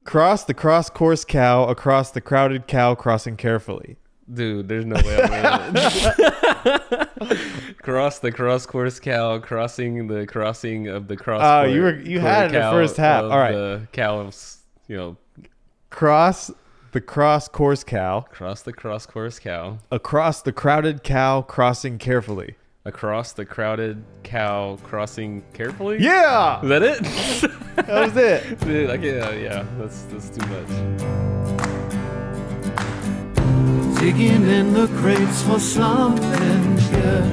Cross the cross-course cow across the crowded cow crossing carefully. Dude, there's no way I'm gonna cross the cross-course cow crossing the crossing of the cross. Oh, you had it in the first half. All right. The cows, Cross the cross-course cow cross the cross-course cow across the crowded cow crossing carefully. across the crowded cow crossing carefully. Yeah, Is that it? that was it. Dude, yeah, that's too much. Digging in the crates for something good.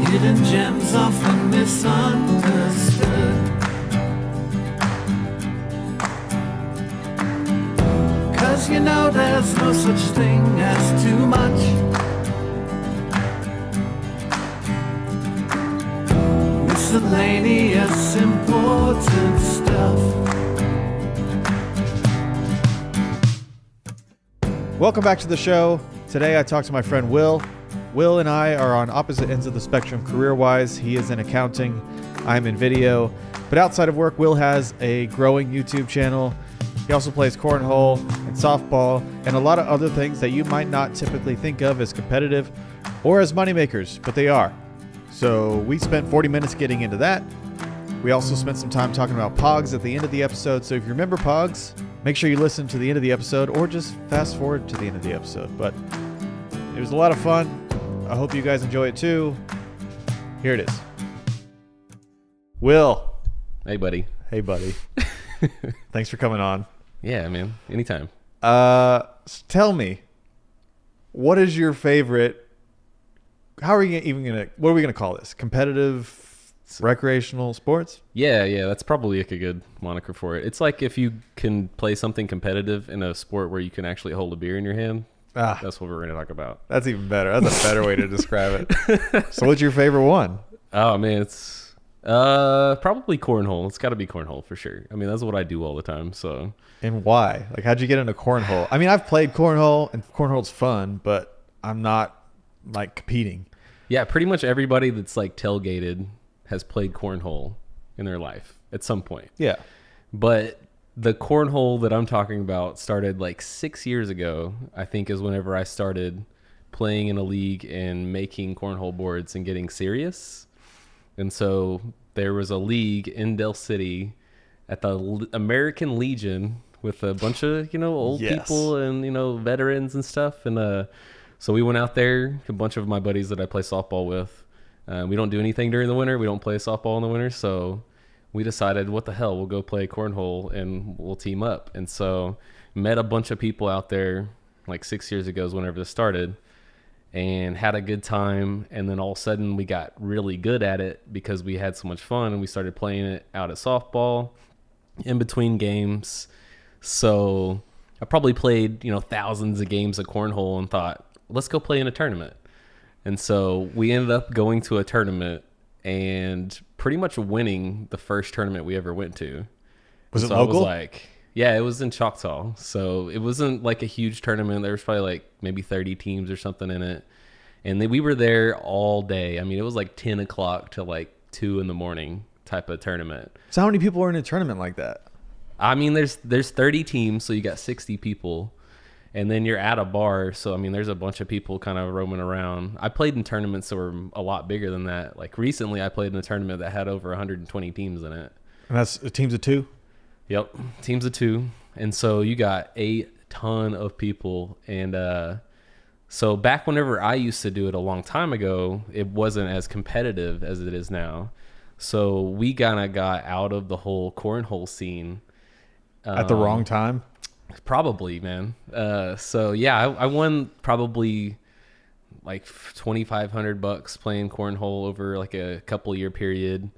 Hidden gems often misunderstood. 'Cause you know there's no such thing as too much. Miscellaneous important stuff. Welcome back to the show. Today I talked to my friend Will. Will and I are on opposite ends of the spectrum career-wise. He is in accounting, I'm in video. But outside of work, Will has a growing YouTube channel. He also plays cornhole and softball and a lot of other things that you might not typically think of as competitive or as moneymakers, but they are. So we spent 40 minutes getting into that. We also spent some time talking about POGs at the end of the episode. So if you remember POGs, make sure you listen to the end of the episode or just fast forward to the end of the episode. But it was a lot of fun. I hope you guys enjoy it too. Here it is. Will. Hey, buddy. Hey, buddy. Thanks for coming on. Yeah, man. Anytime. Tell me, what is your favorite? How are you even gonna? What are we gonna call this? Competitive, recreational sports? Yeah, that's probably like a good moniker for it. It's like if you can play something competitive in a sport where you can actually hold a beer in your hand. That's what we're going to talk about. That's even better. That's a better way to describe it. So what's your favorite one? Oh, man, it's probably cornhole. It's got to be cornhole for sure. I mean, that's what I do all the time. So. And why? Like, how'd you get into cornhole? I mean, I've played cornhole, and cornhole's fun, but I'm not, like, competing. Yeah, pretty much everybody that's, like, tailgated has played cornhole in their life at some point. Yeah. But the cornhole that I'm talking about started like 6 years ago, I think, is whenever I started playing in a league and making cornhole boards and getting serious. And so there was a league in Del City at the American Legion with a bunch of, old people and, veterans and stuff. And so we went out there, a bunch of my buddies that I play softball with. We don't do anything during the winter. We don't play softball in the winter. So we decided, what the hell, we'll go play cornhole and we'll team up. And so met a bunch of people out there like 6 years ago is whenever this started, and had a good time. And then all of a sudden we got really good at it because we had so much fun, and we started playing it out at softball in between games. So I probably played, thousands of games of cornhole and thought, let's go play in a tournament. And so we ended up going to a tournament and pretty much winning the first tournament we ever went to. Was it local? local? I was like, yeah, it was in Choctaw. So it wasn't like a huge tournament. There was probably like maybe 30 teams or something in it. And then we were there all day. I mean, it was like 10 o'clock to like 2 in the morning type of tournament. So how many people are in a tournament like that? I mean, there's 30 teams, so you got 60 people. And then you're at a bar, so I mean, there's a bunch of people kind of roaming around. I played in tournaments that were a lot bigger than that. Like recently, I played in a tournament that had over 120 teams in it. And that's teams of two? Yep, teams of two. And so you got a ton of people. And so back whenever I used to do it a long time ago, it wasn't as competitive as it is now. So we kind of got out of the whole cornhole scene. At the wrong time? Probably, man. So yeah, I won probably like $2,500 playing cornhole over like a couple year period.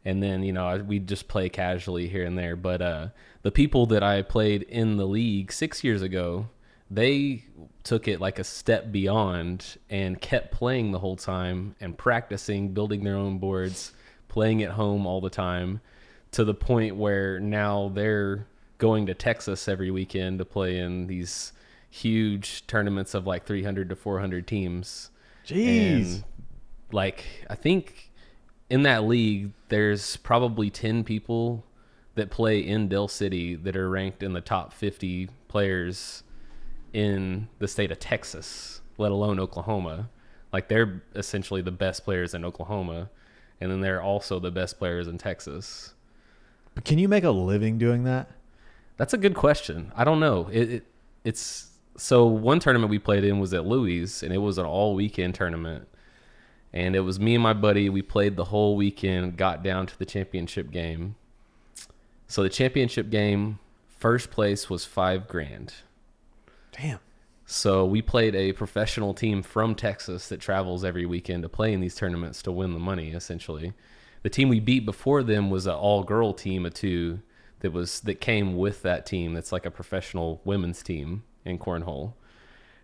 And then, we'd just play casually here and there. But the people that I played in the league 6 years ago, they took it like a step beyond and kept playing the whole time and practicing, building their own boards, playing at home all the time, to the point where now they're going to Texas every weekend to play in these huge tournaments of like 300 to 400 teams. Jeez. And like, I think in that league, there's probably 10 people that play in Del City that are ranked in the top 50 players in the state of Texas, let alone Oklahoma. Like, they're essentially the best players in Oklahoma, and then they're also the best players in Texas. But can you make a living doing that? That's a good question. I don't know. It's so one tournament we played in was at Louis, and it was an all-weekend tournament. And it was me and my buddy. We played the whole weekend, got down to the championship game. So the championship game, first place was $5,000. Damn. So we played a professional team from Texas that travels every weekend to play in these tournaments to win the money, essentially. The team we beat before them was an all-girl team of 2 that came with that team. That's like a professional women's team in cornhole.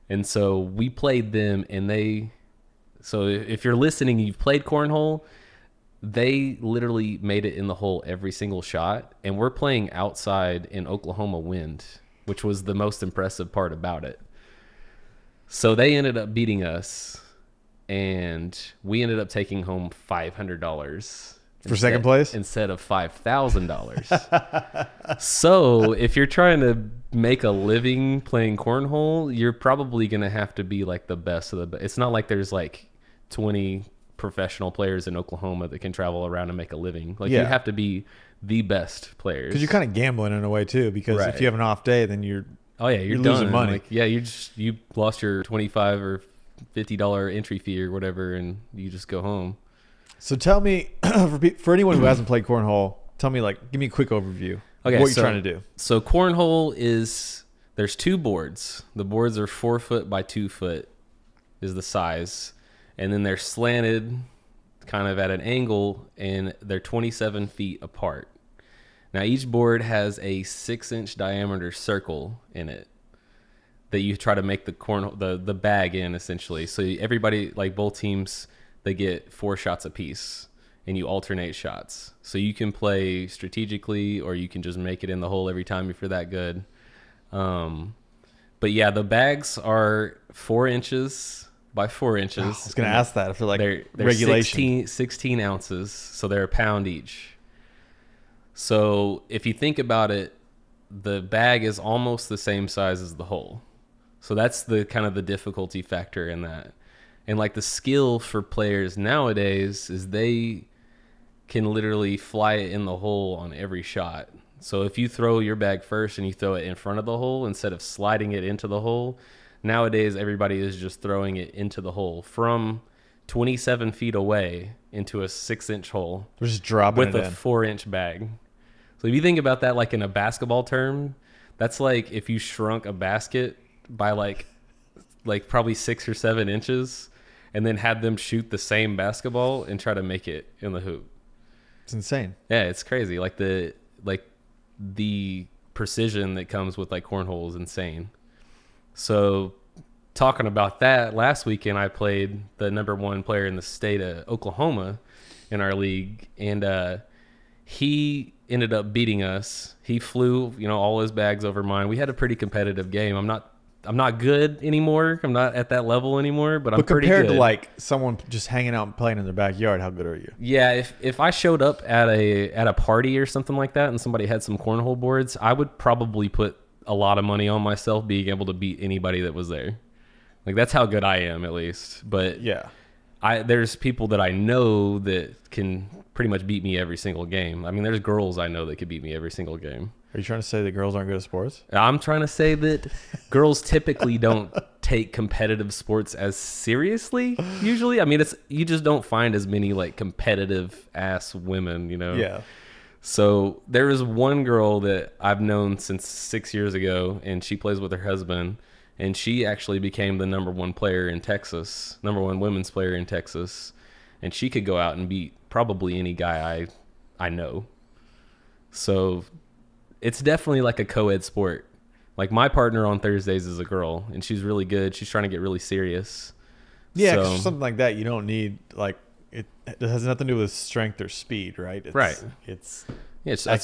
And so we played them, and so if you're listening, you've played cornhole, they literally made it in the hole every single shot, and we're playing outside in Oklahoma wind, which was the most impressive part about it. So they ended up beating us, and we ended up taking home $500 for second place instead of $5,000. So if you're trying to make a living playing cornhole, you're probably going to have to be like the best of the best. It's not like there's like 20 professional players in Oklahoma that can travel around and make a living. Like, you have to be the best players. Because you're kind of gambling in a way too, because if you have an off day, then you're you're losing money. Like, you lost your $25 or $50 entry fee or whatever, and you just go home. So tell me, for anyone who hasn't played cornhole, tell me, like, give me a quick overview. Okay, what you're trying to do. So cornhole there's 2 boards. The boards are 4 foot by 2 foot is the size. And then they're slanted kind of at an angle, and they're 27 feet apart. Now, each board has a 6-inch diameter circle in it that you try to make the bag in, essentially. So everybody, like both teams, they get 4 shots apiece, and you alternate shots. So you can play strategically, or you can just make it in the hole every time if you're that good. But yeah, the bags are 4 inches by 4 inches. I was going to ask that. I feel like they're regulation. 16 ounces, so they're a pound each. So if you think about it, the bag is almost the same size as the hole. So that's the kind of the difficulty factor in that. And like the skill for players nowadays is they can literally fly it in the hole on every shot. So if you throw your bag first and you throw it in front of the hole instead of sliding it into the hole, nowadays everybody is just throwing it into the hole from 27 feet away into a 6-inch hole. They're just dropping with it a in. 4-inch bag. So if you think about that like in a basketball term, that's like if you shrunk a basket by like probably 6 or 7 inches and then had them shoot the same basketball and try to make it in the hoop. It's insane. Yeah, it's crazy. Like the precision that comes with like cornhole is insane. So talking about that, last weekend I played the #1 player in the state of Oklahoma in our league, and he ended up beating us. He flew, all his bags over mine. We had a pretty competitive game. I'm not good anymore. I'm not at that level anymore, but I'm pretty good. Compared to like someone just hanging out and playing in their backyard, how good are you? Yeah, if I showed up at a party or something like that and somebody had some cornhole boards, I would probably put a lot of money on myself being able to beat anybody that was there. Like, that's how good I am, at least. But yeah, there's people that I know that can pretty much beat me every single game. I mean, there's girls I know that could beat me every single game. Are you trying to say that girls aren't good at sports? I'm trying to say that girls typically don't take competitive sports as seriously, usually. I mean, you just don't find as many like competitive ass women, Yeah. So there is one girl that I've known since 6 years ago, and she plays with her husband, and she actually became the #1 player in Texas, #1 women's player in Texas, and she could go out and beat probably any guy I know. So it's definitely like a co-ed sport. Like, my partner on Thursdays is a girl, and she's really good. She's trying to get really serious. Yeah, 'cause for something like that, you don't need like it has nothing to do with strength or speed, right? Right. It's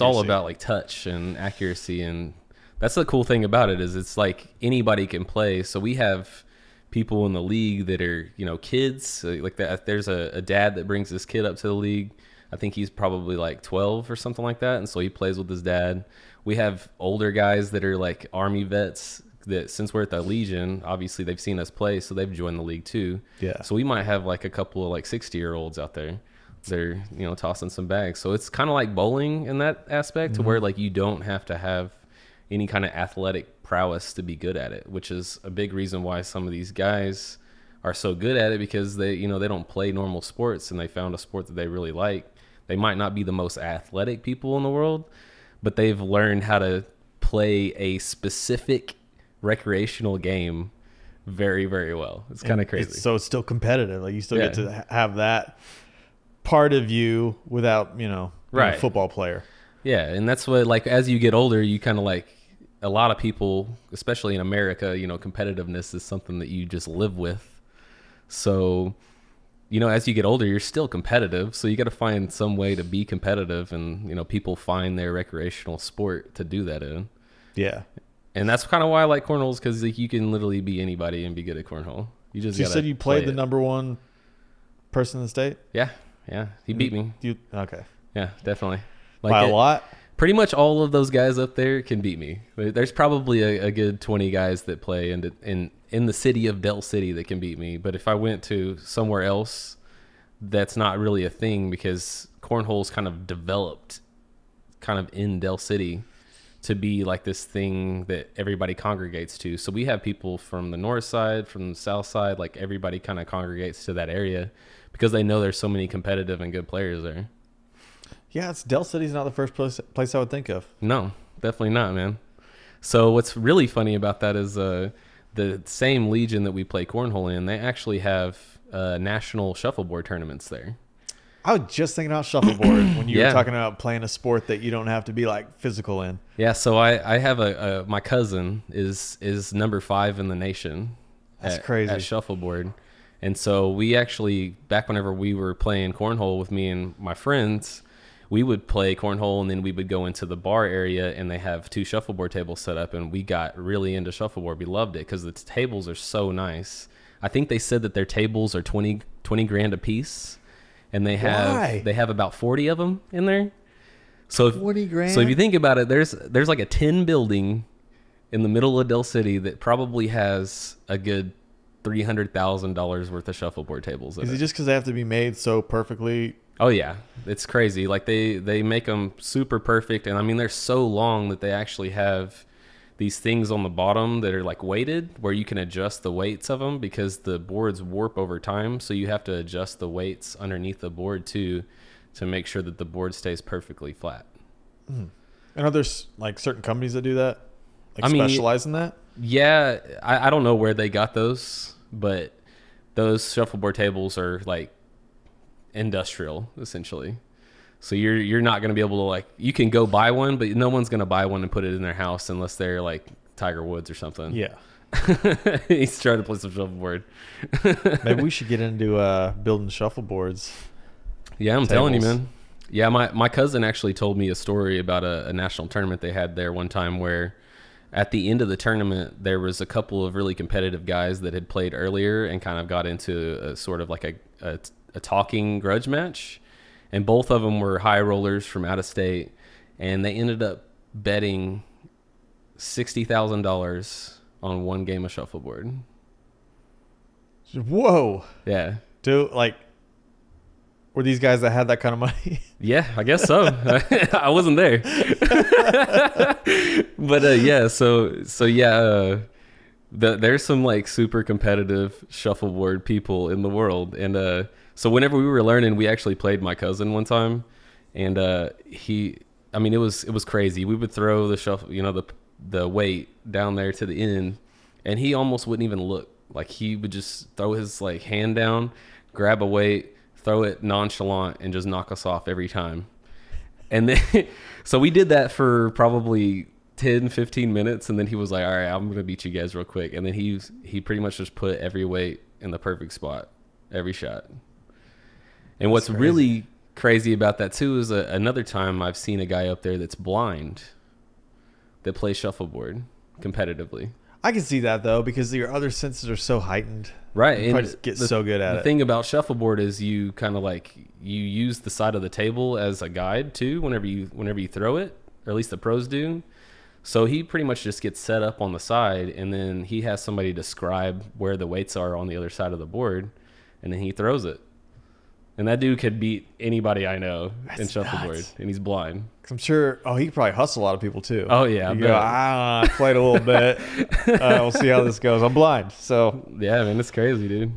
all about like touch and accuracy, and that's the cool thing about it is it's like anybody can play. So we have people in the league that are, you know, kids like that. There's a dad that brings his kid up to the league. I think he's probably like 12 or something like that. And so he plays with his dad. We have older guys that are like Army vets that, since we're at the Legion, obviously they've seen us play, so they've joined the league too. Yeah. So we might have like a couple of like 60-year-olds out there. They're, you know, tossing some bags. So it's kind of like bowling in that aspect, to where like you don't have to have any kind of athletic prowess to be good at it, which is a big reason why some of these guys are so good at it, because they, you know, they don't play normal sports and they found a sport that they really like. They might not be the most athletic people in the world, but they've learned how to play a specific recreational game very, very well. It's kind of crazy. So it's still competitive. Like you still get to have that part of you without, you know, being a football player. Yeah. And that's what, like, as you get older, you kind of like, a lot of people, especially in America, you know, competitiveness is something that you just live with. So, you know, as you get older, you're still competitive. So you got to find some way to be competitive, and, you know, people find their recreational sport to do that in. Yeah. And that's kind of why I like cornhole, because like, you can literally be anybody and be good at cornhole. You just you said you played the number one person in the state? Yeah. Yeah. He beat me. Okay. Yeah, definitely. Like by a lot? Pretty much all of those guys up there can beat me. There's probably a good 20 guys that play in the city of Del City that can beat me. But if I went to somewhere else, that's not really a thing, because cornhole's kind of developed kind of in Del City to be like this thing that everybody congregates to. So we have people from the north side, from the south side, like everybody kind of congregates to that area because they know there's so many competitive and good players there. Yeah, Del City's not the first place I would think of. No, definitely not, man. So what's really funny about that is the same Legion that we play cornhole in, they actually have national shuffleboard tournaments there. I was just thinking about shuffleboard when you were talking about playing a sport that you don't have to be like physical in. Yeah, so I have my cousin is number 5 in the nation. That's crazy. At shuffleboard. And so we actually, back whenever we were playing cornhole with me and my friends, we would play cornhole, and then we would go into the bar area, and they have 2 shuffleboard tables set up, and we got really into shuffleboard. We loved it because the tables are so nice. I think they said that their tables are 20 grand a piece, and they have about 40 of them in there. So 40 grand. So if you think about it, there's like a tin building in the middle of Del City that probably has a good $300,000 worth of shuffleboard tables. Is it just because they have to be made so perfectly? Oh yeah, it's crazy. Like they make them super perfect, and I mean they're so long that they actually have these things on the bottom that are like weighted, where you can adjust the weights of them, because the boards warp over time. So you have to adjust the weights underneath the board too, to make sure that the board stays perfectly flat. And are there like certain companies that do that? Like specialize in that? Yeah, I don't know where they got those, but those shuffleboard tables are like industrial essentially. So you're not going to be able to, like, you can go buy one, but no one's going to buy one and put it in their house unless they're like Tiger Woods or something. Yeah. He's trying to play some shuffleboard. Maybe we should get into building shuffleboards. Yeah, I'm telling you, man. Yeah, my cousin actually told me a story about a national tournament they had there one time, where at the end of the tournament, there was a couple of really competitive guys that had played earlier and kind of got into a sort of like a talking grudge match. And both of them were high rollers from out of state. And they ended up betting $60,000 on one game of shuffleboard. Whoa. Yeah. Dude, like, were these guys that had that kind of money? Yeah, I guess so. I wasn't there. But yeah, so yeah, there's some like super competitive shuffleboard people in the world. And so whenever we were learning, we actually played my cousin one time, and I mean, it was crazy. We would throw the shuffle, the weight down there to the end, and he almost wouldn't even look. Like, he would just throw his like hand down, grab a weight, throw it nonchalant, and just knock us off every time. And then, so we did that for probably 10, 15 minutes, and then he was like, all right, I'm going to beat you guys real quick. And then he pretty much just put every weight in the perfect spot, every shot. And what's really crazy about that too is another time I've seen a guy up there that's blind that plays shuffleboard competitively. I can see that though, because your other senses are so heightened. Right. You And probably just get so good at it. The thing about shuffleboard is you kind of like you use the side of the table as a guide too whenever you throw it, or at least the pros do. So he pretty much just gets set up on the side, and then he has somebody describe where the weights are on the other side of the board, and then he throws it. And that dude could beat anybody I know in shuffleboard, nuts. and he's blind. I'm sure. Oh, he could probably hustle a lot of people too. Oh yeah, You go, I played a little bit. We'll see how this goes. I'm blind, so yeah, man, it's crazy, dude.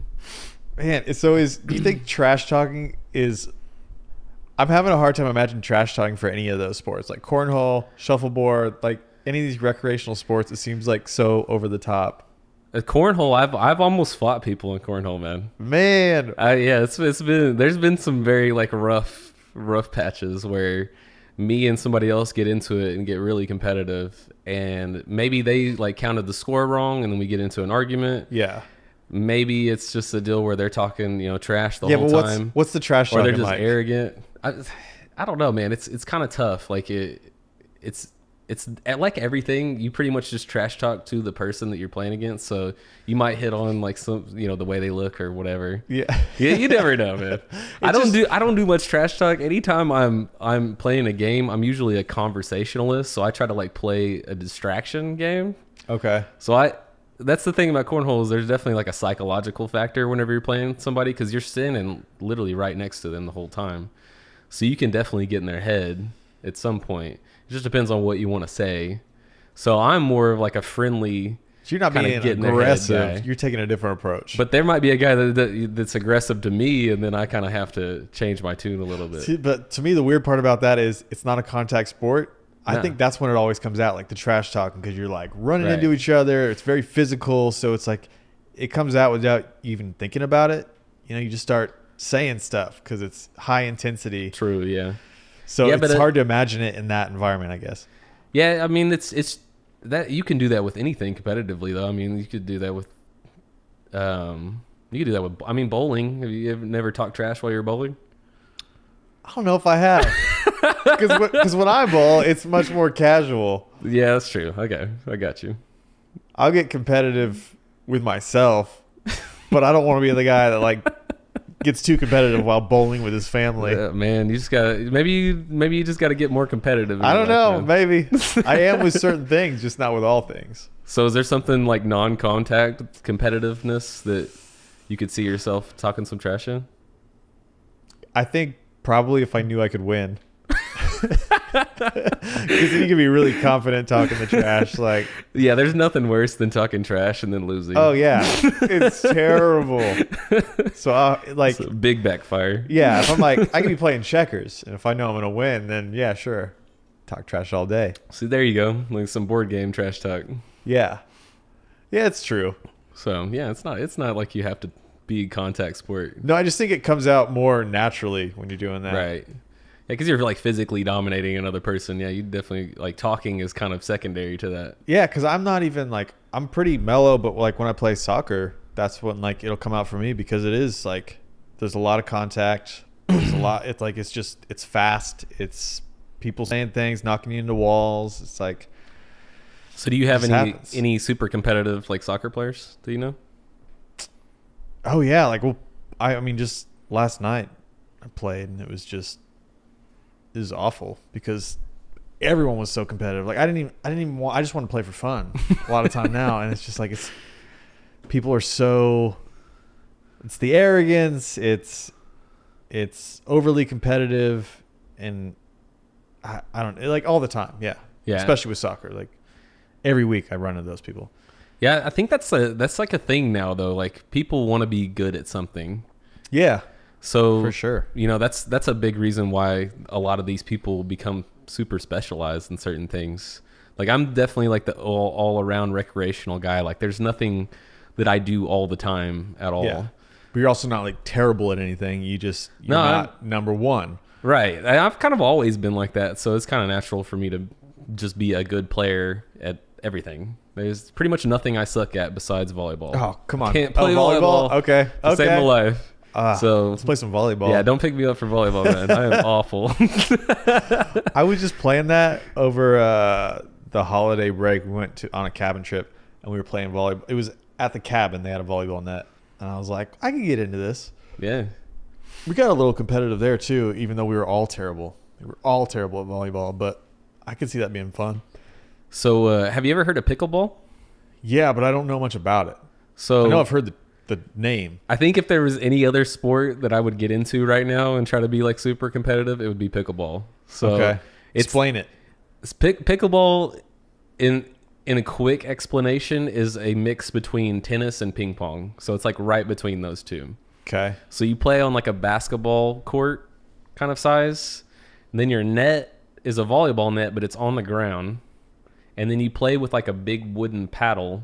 man, it's always. Do you think trash talking is? I'm having a hard time imagining trash talking for any of those sports, like cornhole, shuffleboard, like any of these recreational sports. It seems like so over the top. At cornhole, I've almost fought people in cornhole, man. Man, Yeah, it's been there's been some very like rough patches where me and somebody else get into it and get really competitive, and maybe they like counted the score wrong, and then we get into an argument. yeah. Maybe it's just a deal where they're talking, trash the whole But time. what's the trash or talking they're just like? arrogant. I don't know, man. It's kind of tough. Like it's like everything. You pretty much just trash talk to the person that you're playing against. So you might hit on like some, the way they look or whatever. Yeah. You never know, man. I don't do much trash talk. Anytime I'm playing a game, I'm usually a conversationalist. So I try to like play a distraction game. Okay. So that's the thing about cornhole is there's definitely like a psychological factor whenever you're playing somebody, because you're standing literally right next to them the whole time. So you can definitely get in their head at some point. It just depends on what you want to say. So I'm more of like a friendly, So you're not being aggressive. You're taking a different approach. but there might be a guy that's aggressive to me, and then I kind of have to change my tune a little bit. See, but to me, the weird part about that is it's not a contact sport. I No. think that's when it always comes out, like the trash talking, because you're like running Right. into each other. It's very physical. So it's like it comes out without even thinking about it. You just start saying stuff because it's high intensity. True, yeah. So Yeah, it's but hard to imagine it in that environment, I guess. Yeah, I mean it's that you can do that with anything competitively though. I mean, you could do that with bowling. Have you ever never talked trash while you're bowling? I don't know if I have. Because when I bowl, it's much more casual. Yeah, that's true. Okay, I got you. I'll get competitive with myself, but I don't want to be the guy that like gets too competitive while bowling with his family. Yeah, man, you just gotta maybe you just gotta get more competitive. in I your don't life, know. man. Maybe I am with certain things, just not with all things. So is there something like non-contact competitiveness that you could see yourself talking some trash in? I think probably if I knew I could win. Because then you can be really confident talking the trash. Like, Yeah, there's nothing worse than talking trash and then losing. oh yeah, it's terrible. So It's a big backfire. yeah, if I'm like, I could be playing checkers, and if I know I'm gonna win, then yeah, sure, talk trash all day. See, there you go, like some board game trash talk. Yeah, it's true. So yeah, it's not like you have to be a contact sport, No, I just think it comes out more naturally when you're doing that. right? Yeah, because you're like physically dominating another person. Yeah, you definitely like talking is kind of secondary to that. Yeah, because I'm not even like, I'm pretty mellow, but like when I play soccer, that's when like it'll come out for me, because it is like there's a lot of contact. There's a lot. It's like it's fast. It's people saying things, knocking you into walls. It's like. So do you have Just happens. any super competitive like soccer players? Do you know? Oh yeah, like well, I mean, just last night I played, and it was awful because everyone was so competitive. Like I didn't even want. I just want to play for fun a lot of time now, and it's just like people are so. It's the arrogance. It's overly competitive, and I don't like all the time. Yeah, Yeah. Especially with soccer, like every week I run into those people. Yeah, I think that's like a thing now though. Like people want to be good at something. Yeah, So for sure. That's a big reason why a lot of these people become super specialized in certain things. Like I'm definitely like the all around recreational guy. Like there's nothing that I do all the time at all. Yeah. But you're also not like terrible at anything. You're not number one. Right. I've kind of always been like that. So it's kind of natural for me to just be a good player at everything. There's pretty much nothing I suck at besides volleyball. Oh, come on. Can't play volleyball? Okay. To save my life. So let's play some volleyball. yeah, don't pick me up for volleyball, man. I am awful. I was just playing that over the holiday break. We went on a cabin trip. and we were playing volleyball. It was at the cabin. They had a volleyball net, and I was like, I can get into this. Yeah. We got a little competitive there too, even though we were all terrible. We were all terrible at volleyball, but I could see that being fun. So have you ever heard of pickleball? Yeah, but I don't know much about it. So I know I've heard the name. I think if there was any other sport that I would get into right now and try to be like super competitive, it would be pickleball. So Okay. Explain it. Pickleball, in a quick explanation, is a mix between tennis and ping pong. So it's like right between those two. Okay. So you play on like a basketball court kind of size. And then your net is a volleyball net, but it's on the ground. And then you play with like a big wooden paddle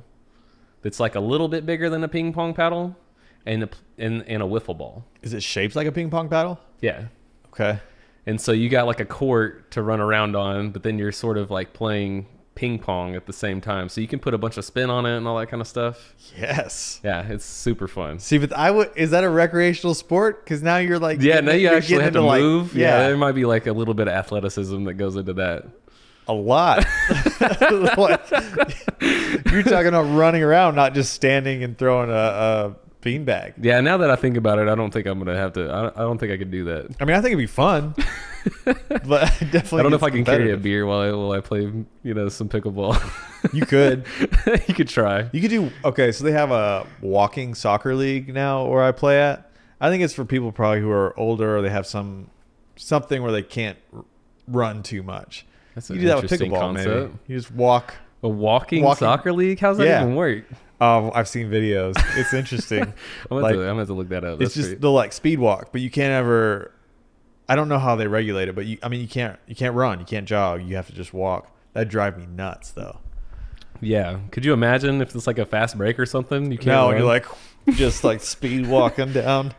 that's like a little bit bigger than a ping pong paddle and a wiffle ball. Is it shaped like a ping pong paddle? Yeah. Okay. And so you got like a court to run around on, but then you're sort of like playing ping pong at the same time. So you can put a bunch of spin on it and all that kind of stuff. Yes. Yeah, it's super fun. See, but is that a recreational sport? Because now you're like, Yeah, now you you're actually have to like, move. Yeah, there might be like a little bit of athleticism that goes into that. a lot. Like, you're talking about running around, not just standing and throwing a beanbag. Yeah, now that I think about it, I don't think I'm gonna have to. I don't think I could do that. I mean, I think it'd be fun, but I definitely. I don't know if I can carry a competitive. beer while I play, some pickleball. You could. You could try. You could do. Okay, so they have a walking soccer league now where I play at. I think it's for people probably who are older or they have something where they can't run too much. That's You an do that with interesting pickleball, concept. maybe. You just walk. A walking soccer league? How's that Yeah. even work? I've seen videos. It's interesting. I'm gonna have to look that up. It's just the like speed walk, but you can't ever. I don't know how they regulate it, but you can't run, you can't jog, you have to just walk. That'd drive me nuts, though. Yeah. Could you imagine if it's like a fast break or something? You can't. No, run? you're like just like speed walking down.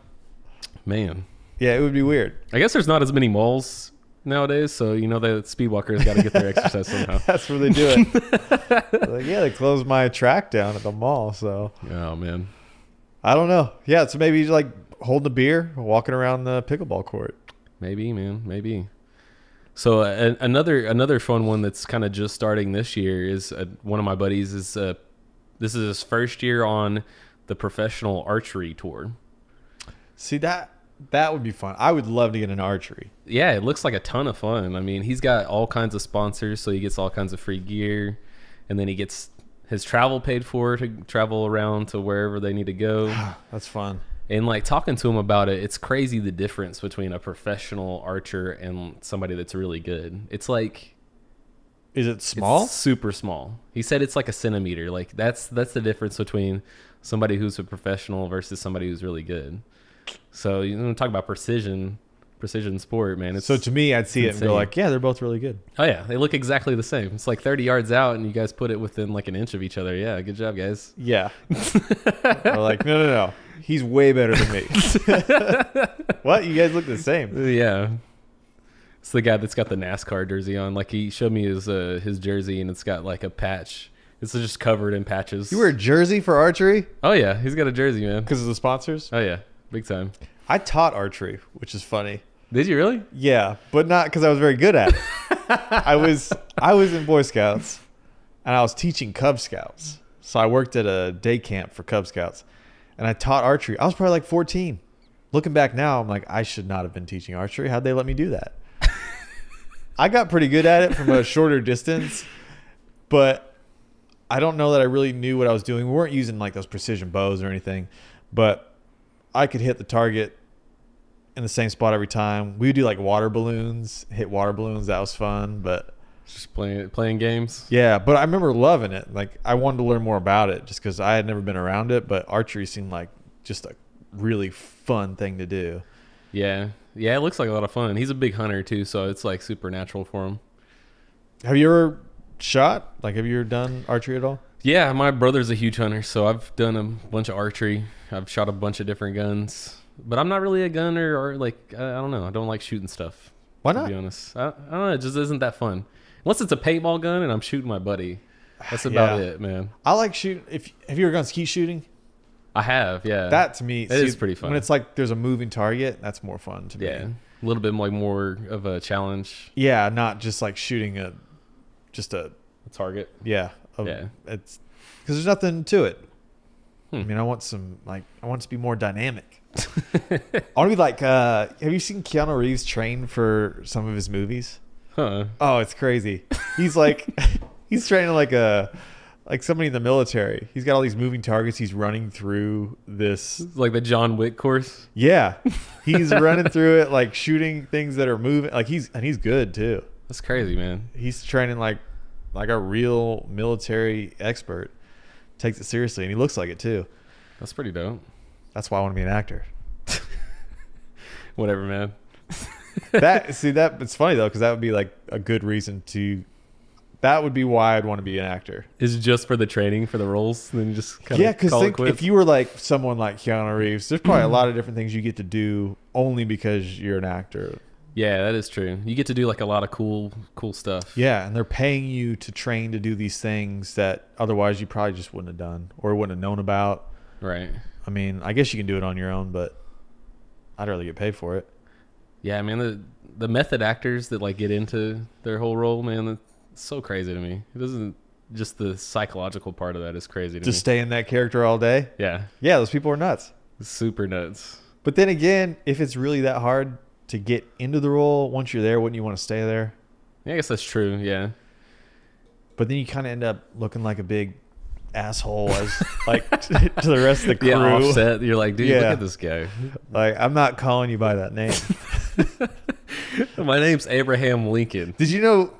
Man. Yeah, it would be weird. I guess there's not as many malls nowadays, so the speed walkers got to get their exercise somehow. That's where they do it. Like, yeah, they closed my track down at the mall, so Oh man. I don't know. Yeah, so maybe like holding a beer, walking around the pickleball court. Maybe, man. Maybe. So another fun one that's kind of just starting this year is one of my buddies is this is his first year on the professional archery tour. See, that would be fun. I would love to get an archery. Yeah, it looks like a ton of fun. I mean, he's got all kinds of sponsors, so he gets all kinds of free gear, and then he gets his travel paid for to travel around to wherever they need to go. That's fun. And like talking to him about it, it's crazy the difference between a professional archer and somebody that's really good. It's like, Is it small? it's super small. He said it's like a centimeter. Like that's the difference between somebody who's a professional versus somebody who's really good. So talk about precision sport, man. It's So to me, I'd see it and insane. go like, yeah, they're both really good. Oh yeah, they look exactly the same. It's like 30 yards out, and you guys put it within like an inch of each other. Yeah, good job, guys. Yeah. They're like, no. He's way better than me. What? You guys look the same. Yeah, it's the guy that's got the NASCAR jersey on. Like he showed me his jersey, and it's got like a patch. It's just covered in patches. You wear a jersey for archery? Oh yeah, he's got a jersey, man. Because of the sponsors? Oh yeah, big time. I taught archery, which is funny. Did you really? Yeah, but not because I was very good at it. I was in Boy Scouts, and I was teaching Cub Scouts. So I worked at a day camp for Cub Scouts, and I taught archery. I was probably like 14. Looking back now, I'm like, I should not have been teaching archery. How'd they let me do that? I got pretty good at it from a shorter distance, but I don't know that I really knew what I was doing. We weren't using like those precision bows or anything, but I could hit the target in the same spot every time. We would do like water balloons, hit water balloons. That was fun, but Just playing games. yeah, but I remember loving it. Like I wanted to learn more about it just because I had never been around it, but archery seemed like just a really fun thing to do. Yeah, it looks like a lot of fun. He's a big hunter too, so it's like super natural for him. Have you ever shot? Like, have you ever done archery at all? Yeah, my brother's a huge hunter, so I've done a bunch of archery. I've shot a bunch of different guns, but I'm not really a gunner or like, I don't know. I don't like shooting stuff. Why To not? be honest, I don't know. It just isn't that fun. Unless it's a paintball gun and I'm shooting my buddy. That's about Yeah. it, man. I like shooting. Have you ever gone skeet shooting? I have, yeah. That to me, It is pretty fun. When it's like there's a moving target, that's more fun to me. Yeah, a little bit more of a challenge. Yeah, not just like shooting a A target. yeah. Yeah. It's because there's nothing to it. I mean, I want it to be more dynamic. I want to be like, have you seen Keanu Reeves train for some of his movies? Huh. Oh, it's crazy. He's like, he's training like somebody in the military. He's got all these moving targets. He's running through this. It's like the John Wick course. Yeah. He's running through it, like shooting things that are moving. Like he's good too. That's crazy, man. He's training like a real military expert. Takes it seriously, and he looks like it too. That's pretty dope. That's why I want to be an actor. Whatever, man. It's funny though, because that would be like a good reason to. That would be why I'd want to be an actor. Is it just for the training for the roles? Then you just kind of because if you were like someone like Keanu Reeves, there's probably a lot of different things you get to do only because you're an actor. Yeah, that is true. You get to do like a lot of cool stuff. Yeah, and they're paying you to train to do these things that otherwise you probably just wouldn't have done or wouldn't have known about. Right. I mean, I guess you can do it on your own, but I'd rather get paid for it. Yeah, man, the method actors that like get into their whole role, man, it's so crazy to me. It doesn't just the psychological part of that is crazy to me. To stay in that character all day? Yeah. Yeah, those people are nuts. It's super nuts. But then again, if it's really that hard to get into the role, once you're there, wouldn't you want to stay there? Yeah, I guess that's true, yeah. But then you kind of end up looking like a big asshole as like to the rest of the crew. Yeah, offset. You're like, dude, look Yeah. at this guy. Like, I'm not calling you by that name. My name's Abraham Lincoln. Did you know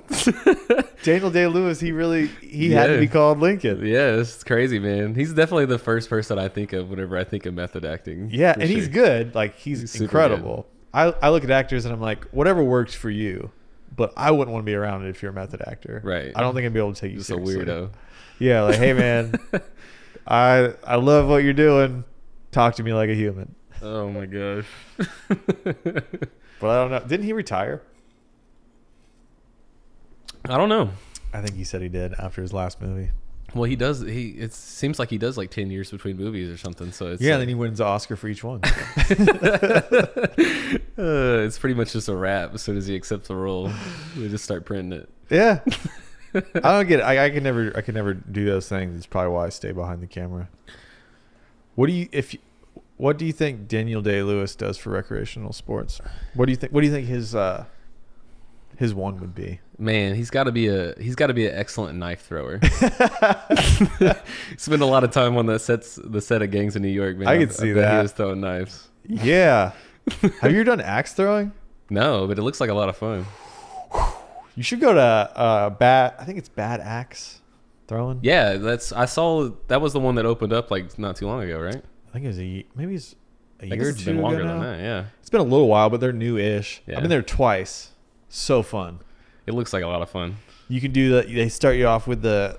Daniel Day-Lewis, he had to Yeah. be called Lincoln. Yeah, it's crazy, man. He's definitely the first person I think of whenever I think of method acting. Yeah, for and sure. he's good. Like, he's super incredible. I look at actors and I'm like, whatever works for you, but I wouldn't want to be around it if you're a method actor. Right. I don't think I'd be able to take you Just a seriously. weirdo. Yeah, like, hey man, I love what you're doing. Talk to me like a human. Oh my gosh. But I don't know. Didn't he retire? I don't know. I think he said he did after his last movie. Well, he does. It seems like he does like 10 years between movies or something. So it's Yeah, then he wins the Oscar for each one. it's pretty much just a wrap. As soon as he accepts the role, we just start printing it. Yeah. I don't get it. I can never do those things. It's probably why I stay behind the camera. What do you think Daniel Day-Lewis does for recreational sports? What do you think his one would be? Man, he's got to be an excellent knife thrower. Spent a lot of time on the set of Gangs of New York. Man, I could see bet that. he was throwing knives. Yeah. Have you ever done axe throwing? No, but it looks like a lot of fun. You should go to I think it's Bad Axe Throwing. Yeah, I saw that was the one that opened up like not too long ago, right? I think it was maybe it's a I year guess or it's two been longer ago than now. that. Yeah, It's been a little while, but they're new-ish. Yeah. I've been there twice. So fun. it looks like a lot of fun. You can do they start you off with the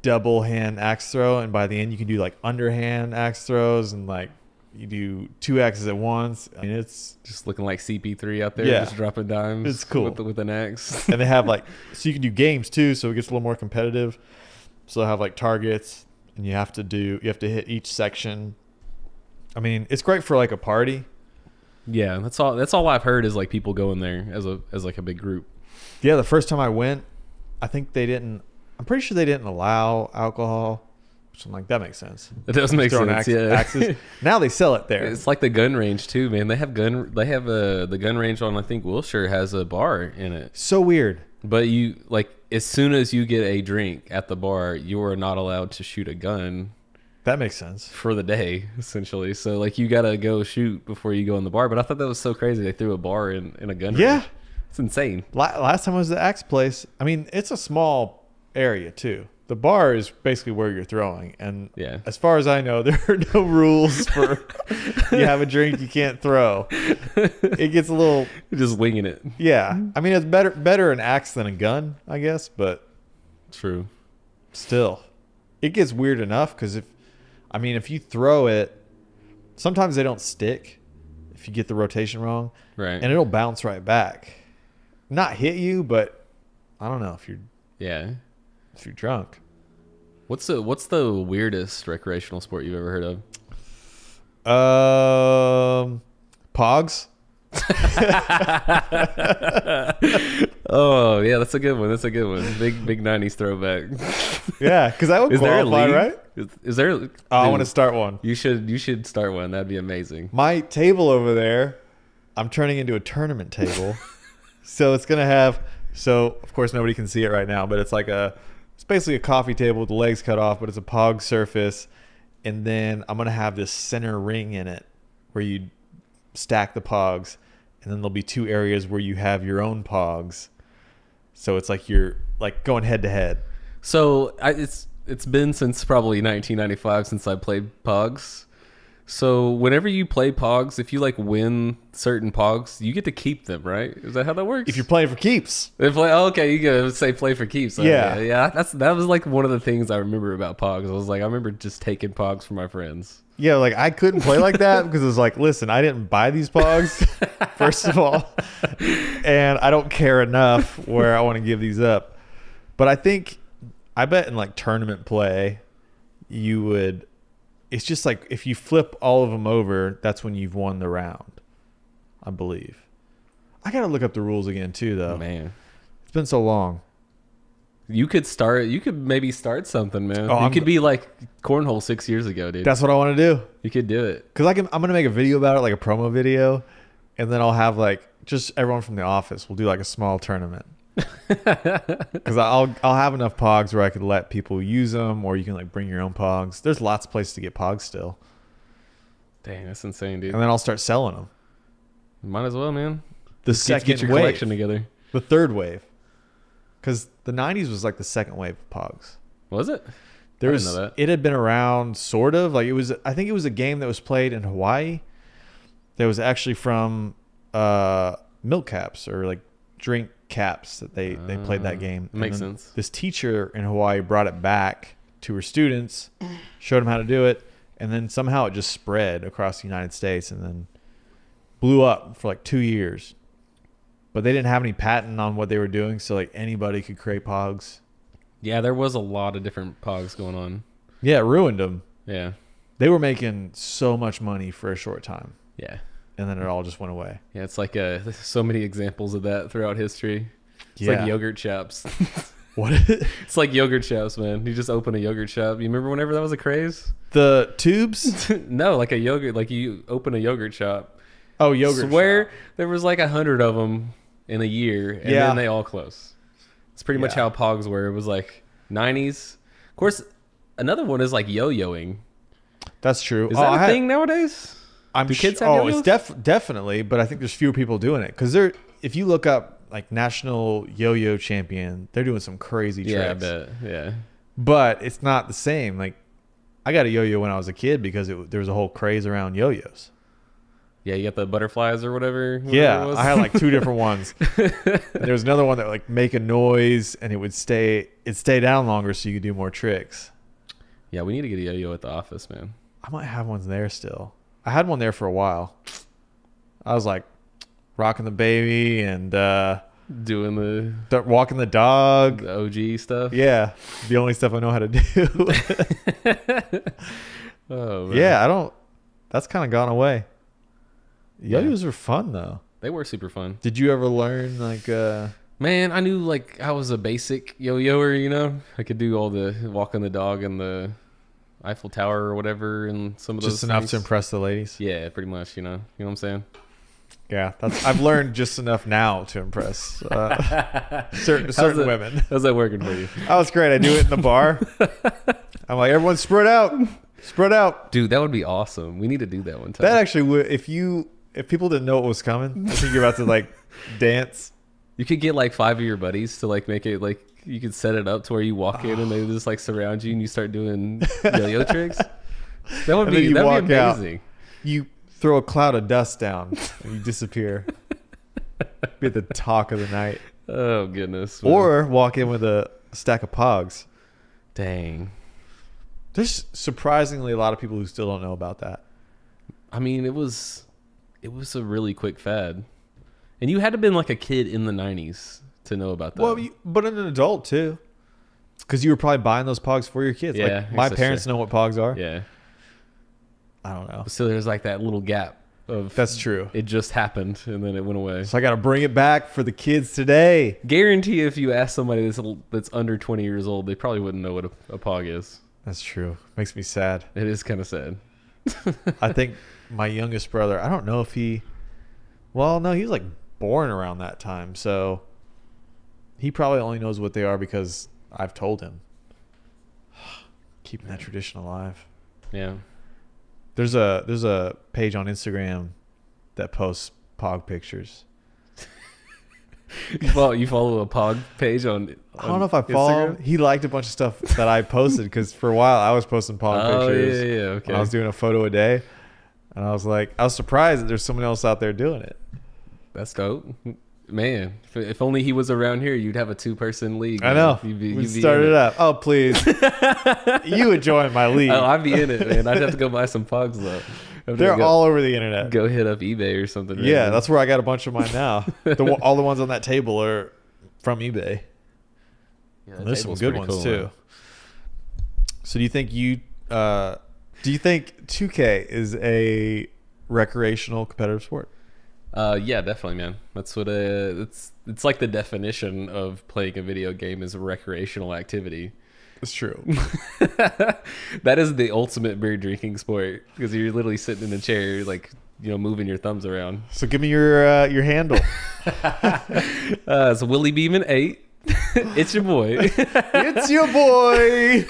double hand axe throw, and by the end you can do like underhand axe throws, and like you do two axes at once. I mean, it's Just looking like CP3 out there, Yeah. just dropping dimes. It's cool. with an axe. and they have like so you can do games too, so it gets a little more competitive. So they have like targets, and you have to hit each section. I mean, it's great for like a party. Yeah, that's all I've heard is like people going there as like a big group. Yeah, the first time I went, I'm pretty sure they didn't allow alcohol. Which I'm like, that makes sense. It does make Throwing sense. Yeah, axes. Now they sell it there. it's like the gun range too, man. They have the gun range on I think Wilshire has a bar in it. So weird. But you like as soon as you get a drink at the bar, you are not allowed to shoot a gun That makes sense. for the day, essentially. So like you gotta go shoot before you go in the bar. But I thought that was so crazy. They threw a bar in a gun Yeah. range. It's insane. Last time I was at the axe place. I mean, it's a small area too. The bar is basically where you're throwing, and Yeah. as far as I know, there are no rules for you have a drink you can't throw. It gets a little Just winging it. yeah. I mean, it's better an axe than a gun, I guess, but True. still, it gets weird enough because if you throw it, sometimes they don't stick if you get the rotation wrong, Right. and it'll bounce right back, not hit you, but I don't know if you're drunk. What's the weirdest recreational sport you've ever heard of? POGs. Oh yeah, that's a good one. That's a good one. Big '90s throwback. Yeah, because I would Is there a qualify, league? right? Is there? Oh, I want to start one. You should start one. That'd be amazing. My table over there, I'm turning into a tournament table. So it's gonna have. So of course nobody can see it right now, but it's basically a coffee table with the legs cut off, but it's a POG surface, and then I'm gonna have this center ring in it where you stack the POGs, and then there'll be 2 areas where you have your own POGs. So it's like you're like going head to head. So it's been since probably 1995 since I played POGs. So whenever you play POGs, if you like win certain POGs, you get to keep them, right? Is that how that works? If you're playing for keeps. Okay, you gotta say play for keeps. Yeah. Yeah. That was like one of the things I remember about POGs. I remember just taking POGs from my friends. Yeah, like I couldn't play like that because it was like, listen, I didn't buy these POGs, first of all, and I don't care enough where I want to give these up. But I bet in like tournament play, you would. It's just like if you flip all of them over, that's when you've won the round, I believe. I gotta look up the rules again too, though. Man, it's been so long. You could maybe start something, man. Oh, you could be like cornhole 6 years ago, dude. That's what I want to do. You could do it. Because I'm gonna make a video about it, like a promo video, and then I'll have like just everyone from the office. We'll do like a small tournament. Because I'll have enough POGs where I could let people use them, or you can like bring your own POGs. There's lots of places to get POGs still. Dang, that's insane, dude. And then I'll start selling them. Might as well, man. The Just second get your wave, collection together. the third wave, because the '90s was like the second wave of POGs. Was it? There I was didn't know that. It had been around sort of like it was. I think it was a game that was played in Hawaii. That was actually from milk caps or like drink caps that they played that game. Makes sense. This teacher in Hawaii brought it back to her students, showed them how to do it, and then somehow it just spread across the United States and then blew up for like 2 years. But they didn't have any patent on what they were doing, so like anybody could create POGs. Yeah, there was a lot of different POGs going on. Yeah, it ruined them. Yeah. They were making so much money for a short time. Yeah. And then it all just went away. Yeah, it's like there's so many examples of that throughout history. It's Yeah. like yogurt shops. What? It's like yogurt shops, man. You just open a yogurt shop. You remember whenever that was a craze? The tubes? No, like a yogurt. Like you open a yogurt shop. Oh, yogurt Swear shop. there was like 100 of them in a year, and Yeah. then they all close. It's pretty much Yeah. how POGs were. It was like 90s. Of course, another one is like yo-yoing. That's true. Is that a thing nowadays? Do kids have yo-yos? It's definitely, but I think there's fewer people doing it because if you look up like national yo-yo champion, they're doing some crazy tricks. Yeah, I bet. Yeah. But it's not the same. Like I got a yo-yo when I was a kid because there was a whole craze around yo-yos. Yeah, you got the butterflies or whatever. Yeah, it was. I had like 2 different ones. There was another one that would like make a noise and it'd stay down longer so you could do more tricks. Yeah, we need to get a yo-yo at the office, man. I might have ones there still. I had one there for a while. I was like rocking the baby and Doing walking the dog. the OG stuff. Yeah, the only stuff I know how to do. Oh, man. Yeah, that's kind of gone away. Yo-yos are fun though. They were super fun. Did you ever learn like Man, I knew like I was a basic yo-yoer, you know? I could do all the walking the dog and the Eiffel Tower or whatever and some of those just enough things. to impress the ladies? Yeah, pretty much, you know. You know what I'm saying? Yeah, I've learned just enough now to impress certain women. How's that working for you? That was great. I do it in the bar. I'm like, everyone spread out. Spread out. Dude, that would be awesome. We need to do that one time. That actually would, if people didn't know what was coming, I think you're about to like dance. You could get like 5 of your buddies to like make it like you could set it up to where you walk in and they just like surround you and you start doing yo-yo tricks. That would And then be you walk out. amazing. You throw a cloud of dust down and you disappear. Be at the talk of the night. Oh goodness. Or walk in with a stack of POGs. Dang. There's surprisingly a lot of people who still don't know about that. I mean, it was a really quick fad. And you had to have been like a kid in the 90s to know about that. Well, but an adult too. Because you were probably buying those POGs for your kids. Yeah, I like guess my that's parents true. know what POGs are. Yeah. I don't know. So there's like that little gap of That's true. it just happened and then it went away. So I got to bring it back for the kids today. Guarantee if you ask somebody that's under 20 years old, they probably wouldn't know what a POG is. That's true. Makes me sad. It is kind of sad. I think my youngest brother, I don't know if well, no, he was like born around that time. So he probably only knows what they are because I've told him. Keeping that tradition alive. Yeah. There's a page on Instagram that posts POG pictures. You follow a POG page on I don't know if I follow. He liked a bunch of stuff that I posted because for a while I was posting POG pictures. Yeah, okay. I was doing a photo a day, and I was surprised that there's someone else out there doing it. That's dope, man. If only he was around here, you'd have a 2-person league. I know. You'd Start it up. Oh please, you would join my league. Oh, I'd be in it, man. I'd have to go buy some POGs though. They're all over the internet. Go hit up eBay or something. Right? Yeah, that's where I got a bunch of mine now. All the ones on that table are from eBay. Yeah, And there's some good ones cool, too. Man. So do you think 2K is a recreational competitive sport? Yeah, definitely, man. That's what it's like the definition of playing a video game is a recreational activity. It's true. That is the ultimate beer drinking sport because you're literally sitting in a chair, like, moving your thumbs around. So give me your handle. It's Willie Beeman 8. It's your boy. It's your boy.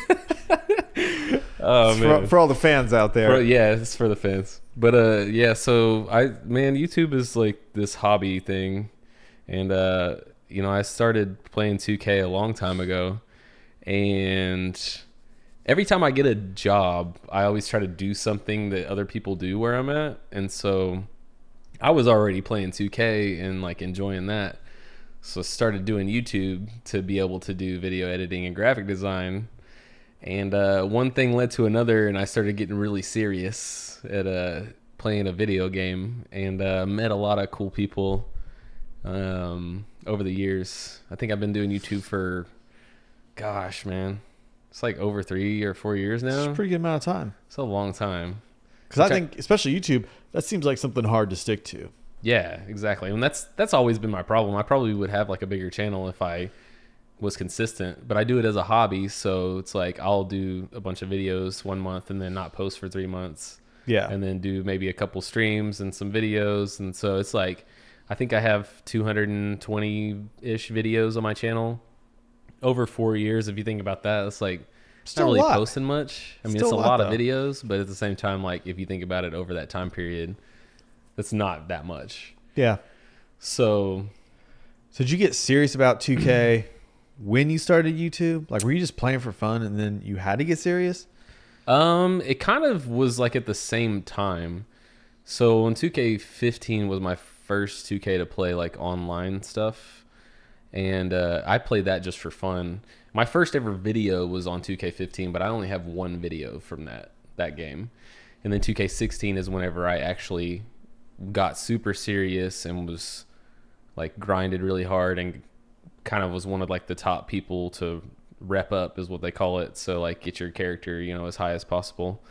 Oh man, for all the fans out there. Yeah, it's for the fans. But yeah. So YouTube is like this hobby thing, and I started playing 2K a long time ago. And every time I get a job, I always try to do something that other people do where I'm at. And so I was already playing 2K and like enjoying that. So I started doing YouTube to be able to do video editing and graphic design. And one thing led to another, and I started getting really serious at playing a video game, and met a lot of cool people over the years. I think I've been doing YouTube for... Gosh, man, it's like over 3 or 4 years now. It's a pretty good amount of time. It's a long time. Because I think, especially YouTube, that seems like something hard to stick to. Yeah, exactly. And that's always been my problem. I probably would have like a bigger channel if I was consistent, but I do it as a hobby. So it's like I'll do a bunch of videos 1 month and then not post for 3 months. Yeah. And then do maybe a couple streams and some videos. And so it's like, I think I have 220-ish videos on my channel. Over 4 years, if you think about that, it's like still not really a lot. posting much. I mean, Still it's a lot of though. videos, but at the same time, like if you think about it over that time period, that's not that much. Yeah. So did you get serious about 2K when you started YouTube? Like, were you just playing for fun and then you had to get serious? It kind of was like at the same time. So when 2K15 was my first 2K to play like online stuff. And I played that just for fun. My first ever video was on 2K15, but I only have one video from that game. And then 2K16 is whenever I actually got super serious and was like grinded really hard and kind of was one of like the top people to rep up is what they call it. So like get your character, as high as possible.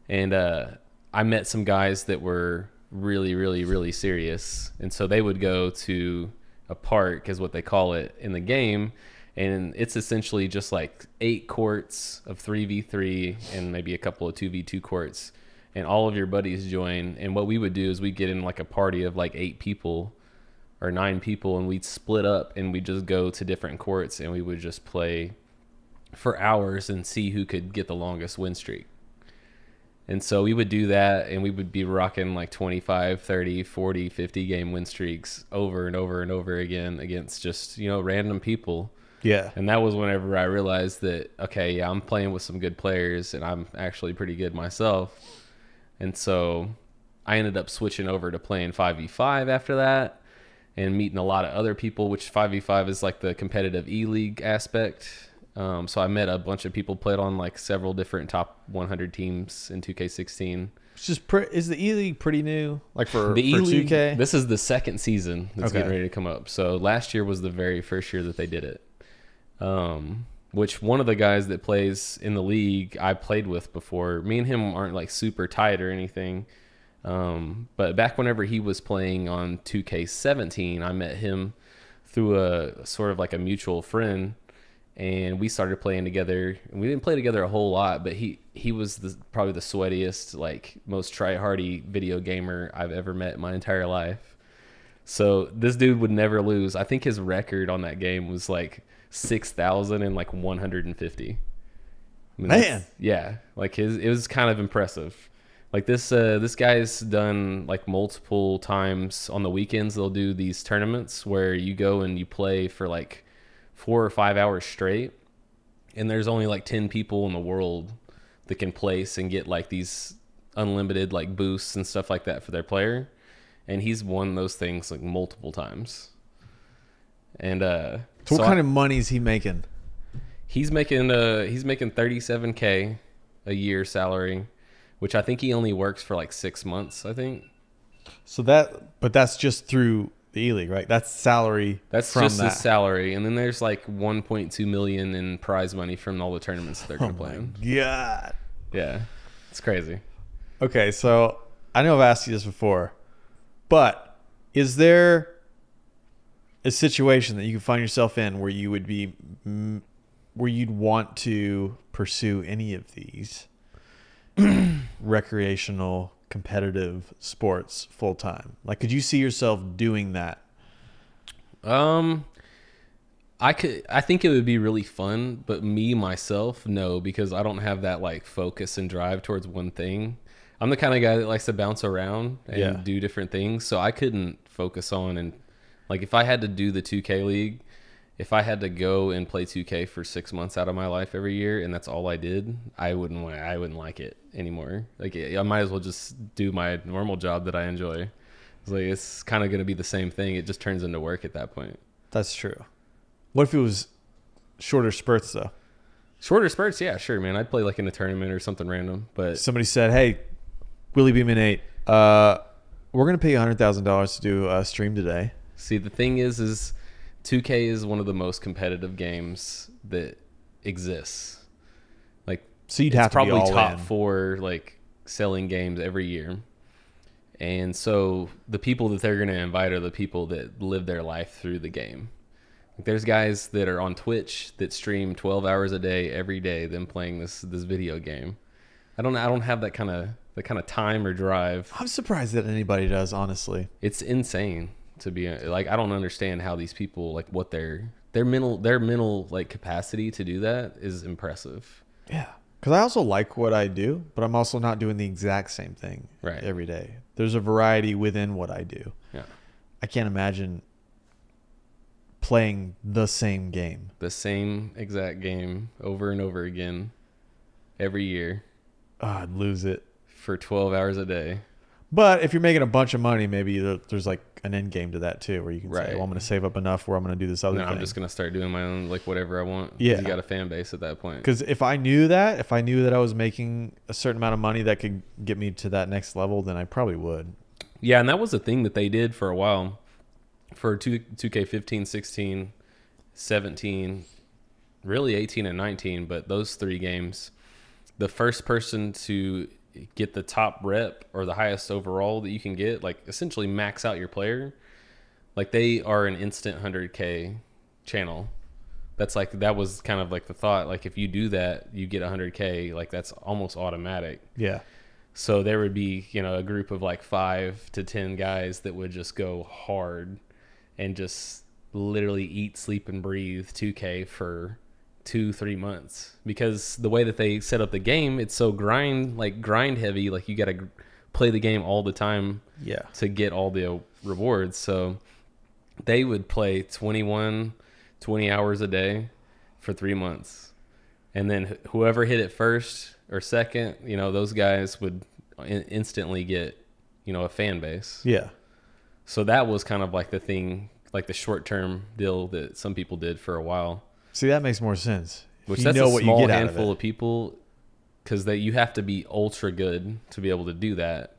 And I met some guys that were really, really, really serious. And so they would go to a park is what they call it in the game, and it's essentially just like 8 courts of 3v3 and maybe a couple of 2v2 courts, and all of your buddies join. And what we would do is we'd get in like a party of like 8 people or 9 people, and we'd split up and we'd just go to different courts and we would just play for hours and see who could get the longest win streak. And so we would do that, and we would be rocking like 25, 30, 40, 50 game win streaks over and over and over again against just, random people. Yeah. And that was whenever I realized that, okay, yeah, I'm playing with some good players and I'm actually pretty good myself. And so I ended up switching over to playing 5v5 after that and meeting a lot of other people, which 5v5 is like the competitive E-League aspect. So I met a bunch of people, played on like several different top 100 teams in 2K16. Is the E-League pretty new? Like for E-League, 2K? This is the second season that's Okay. getting ready to come up. So last year was the very first year that they did it. Which one of the guys that plays in the league I played with before, me and him aren't like super tight or anything. But back whenever he was playing on 2K17, I met him through a sort of like a mutual friend, and we started playing together. We didn't play together a whole lot, but he was probably the sweatiest, like most try-hardy video gamer I've ever met in my entire life. So this dude would never lose. I think his record on that game was like 6,000 and like 150. I mean, Man, yeah, like it was kind of impressive. Like this guy's done like multiple times on the weekends. They'll do these tournaments where you go and you play for like 4 or 5 hours straight, and there's only like 10 people in the world that can place and get like these unlimited like boosts and stuff like that for their player. And he's won those things like multiple times. And so what kind of money is he making? He's making 37K a year salary, which I think he only works for like 6 months, I think. So that's just through the E-League, right? That's salary. That's just his salary. And then there's like 1.2 million in prize money from all the tournaments that they're going to play in. God. Yeah. It's crazy. Okay, so I know I've asked you this before, but is there a situation that you can find yourself in where you would be, where you'd want to pursue any of these recreational competitive sports full time? Like, could you see yourself doing that? I think it would be really fun, but myself, no, because I don't have that like focus and drive towards one thing. I'm the kind of guy that likes to bounce around and do different things. So I couldn't focus on, and like if I had to do the 2K league, if I had to go and play 2K for 6 months out of my life every year, and that's all I did, I wouldn't like it anymore. Like I might as well just do my normal job that I enjoy. It's kind of going to be the same thing. It just turns into work at that point. That's true. What if it was shorter spurts though? Shorter spurts, yeah, sure, man. I'd play like in a tournament or something random. But somebody said, "Hey, Willie Beeman 8, we're going to pay $100,000 to do a stream today." See, the thing is 2K is one of the most competitive games that exists. Like, so you'd have to probably be all top in. 4 like selling games every year. And so the people that they're going to invite are the people that live their life through the game. Like, there's guys that are on Twitch that stream 12 hours a day every day, them playing this video game. I don't have that kind of time or drive. I'm surprised that anybody does, honestly. It's insane to be like, I don't understand how these people, like, what their mental like capacity to do that is impressive. Yeah. Because I also like what I do, but I'm also not doing the exact same thing every day. There's a variety within what I do. Yeah. I can't imagine playing the same game. The same exact game over and over again every year. Oh, I'd lose it. For 12 hours a day. But if you're making a bunch of money, maybe there's like an end game to that too, where you can say, well, I'm going to save up enough where I'm going to do this other thing. I'm just going to start doing my own, like, whatever I want. Yeah. You got a fan base at that point. Because if I knew that I was making a certain amount of money that could get me to that next level, then I probably would. Yeah, and that was a thing that they did for a while. For 2K15, 16, 17, really 18 and 19, but those 3 games, the first person to get the top rep or the highest overall that you can get, like essentially max out your player, like they are an instant 100K channel. That's like, that was kind of like the thought, like if you do that, you get 100K, like that's almost automatic. Yeah. So there would be, a group of like 5 to 10 guys that would just go hard and just literally eat, sleep, and breathe 2K for 2-3 months, because the way that they set up the game, it's so grind heavy. Like you got to play the game all the time to get all the rewards. So they would play 20 hours a day for 3 months, and then whoever hit it first or second, those guys would instantly get a fan base. Yeah. So that was kind of like the thing, like the short-term deal that some people did for a while. See, that makes more sense. Which that's a small handful of people, because you have to be ultra good to be able to do that,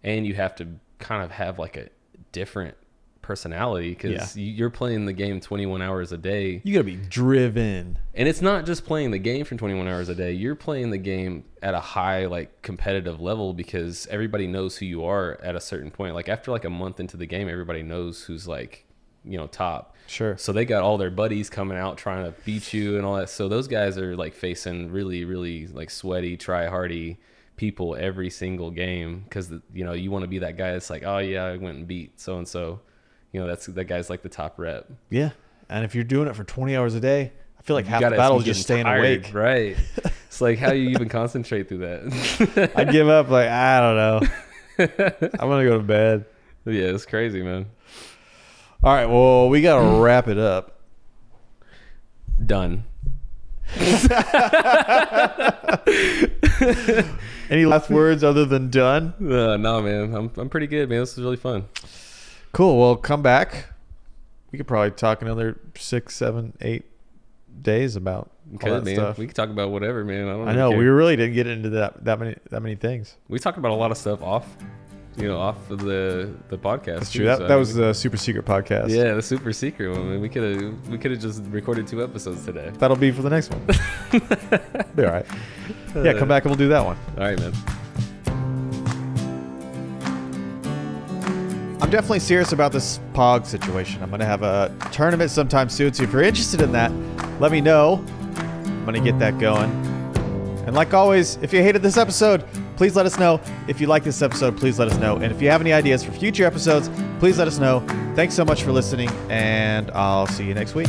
and you have to kind of have like a different personality, because you're playing the game 21 hours a day. You gotta be driven. And it's not just playing the game for 21 hours a day. You're playing the game at a high, like, competitive level, because everybody knows who you are at a certain point. Like, after like a month into the game, everybody knows who's, like, you know, top. Sure. So they got all their buddies coming out trying to beat you and all that. So those guys are like facing really, really like sweaty, try-hardy people every single game, because, you know, you want to be that guy that's like, oh yeah, I went and beat so and so. You know, that guy's like the top rep. Yeah. And if you're doing it for 20 hours a day, I feel like half the gotta battle is be just getting staying tired, awake. Right. It's like, how do you even concentrate through that? I give up. Like, I don't know. I'm going to go to bed. Yeah, it's crazy, man. All right. Well, we got to wrap it up. Done. Any last words other than done? No, man. I'm pretty good, man. This was really fun. Cool. Well, come back. We could probably talk another 6, 7, 8 days about all that Man. stuff. We could talk about whatever, man. I know. We really didn't get into that many things. We talked about a lot of stuff off of the podcast. That's true. That was the super secret podcast. Yeah, the super secret one. Man. We could have just recorded 2 episodes today. That'll be for the next one. Be all right. Yeah, come back and we'll do that one. All right, man. I'm definitely serious about this POG situation. I'm going to have a tournament sometime soon. So if you're interested in that, let me know. I'm going to get that going. And like always, if you hated this episode, please let us know. If you like this episode, please let us know. And if you have any ideas for future episodes, please let us know. Thanks so much for listening, and I'll see you next week.